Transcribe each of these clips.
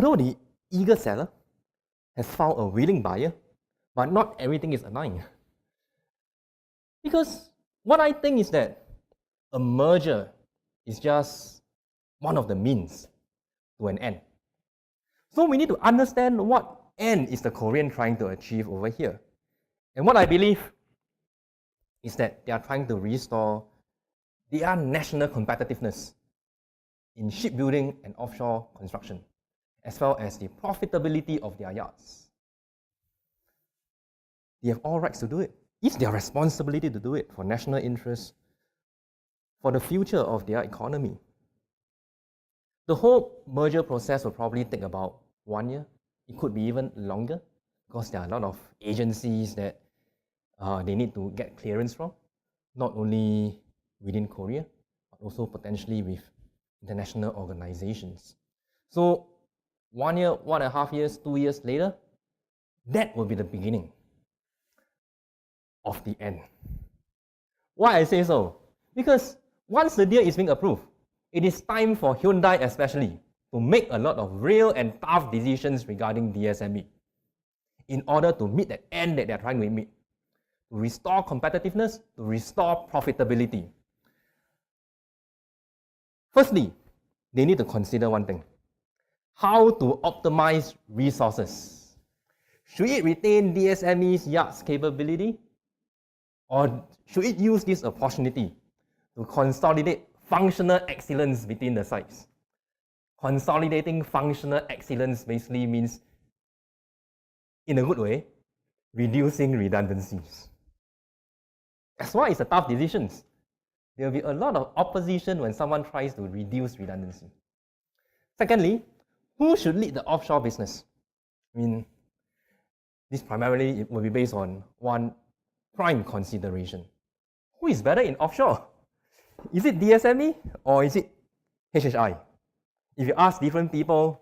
although the eager seller has found a willing buyer, but not everything is aligned. Because what I think is that a merger is just one of the means to an end. So we need to understand what end is the Korean trying to achieve over here. And what I believe is that they are trying to restore their national competitiveness in shipbuilding and offshore construction, as well as the profitability of their yards. They have all rights to do it. It's their responsibility to do it for national interest, for the future of their economy. The whole merger process will probably take about 1 year. It could be even longer because there are a lot of agencies that they need to get clearance from, not only within Korea, but also potentially with international organizations. So 1 year, 1.5 years, 2 years later, that will be the beginning of the end. Why I say so? Because once the deal is being approved, it is time for Hyundai especially to make a lot of real and tough decisions regarding DSME in order to meet that end that they are trying to meet, to restore competitiveness, to restore profitability. Firstly, they need to consider one thing: how to optimize resources. Should it retain DSME's yards capability, or should it use this opportunity to consolidate functional excellence between the sites? Consolidating functional excellence basically means, in a good way, reducing redundancies. That's why it's a tough decision. There will be a lot of opposition when someone tries to reduce redundancy. Secondly, who should lead the offshore business? I mean, this primarily will be based on one prime consideration. Who is better in offshore? Is it DSME or is it HHI? If you ask different people,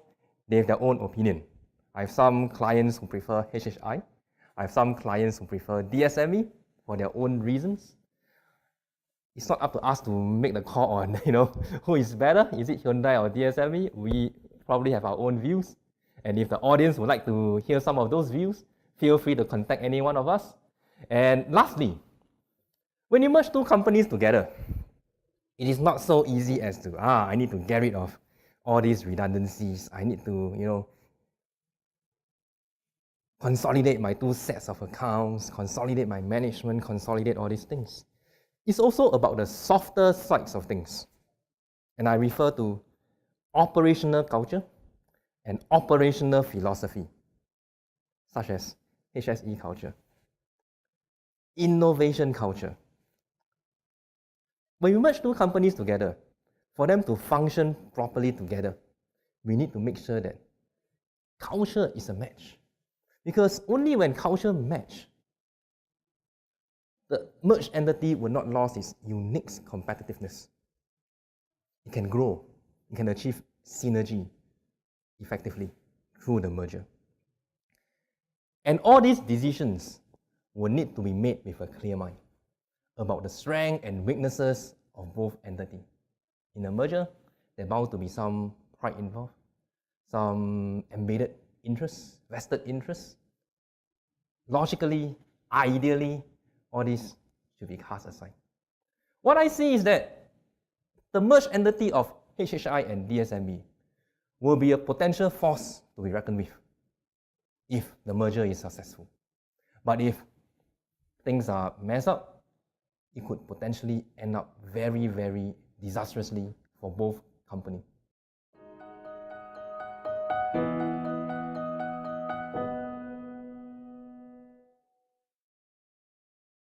they have their own opinion. I have some clients who prefer HHI. I have some clients who prefer DSME for their own reasons. It's not up to us to make the call on, who is better. Is it Hyundai or DSME? We probably have our own views. And if the audience would like to hear some of those views, feel free to contact any one of us. And lastly, when you merge two companies together, it is not so easy as to, I need to get rid of all these redundancies. I need to, consolidate my two sets of accounts, consolidate my management, consolidate all these things. It's also about the softer sides of things. And I refer to operational culture and operational philosophy, such as HSE culture, innovation culture. When we merge two companies together, for them to function properly together, we need to make sure that culture is a match. Because only when culture match, the merged entity will not lose its unique competitiveness. It can grow, it can achieve synergy effectively through the merger. And all these decisions will need to be made with a clear mind about the strengths and weaknesses of both entities. In a merger, there are bound to be some pride involved, some embedded interests, vested interests. Logically, ideally, all this should be cast aside. What I see is that the merged entity of HHI and DSME will be a potential force to be reckoned with if the merger is successful. But if things are messed up, it could potentially end up very, very disastrously for both companies.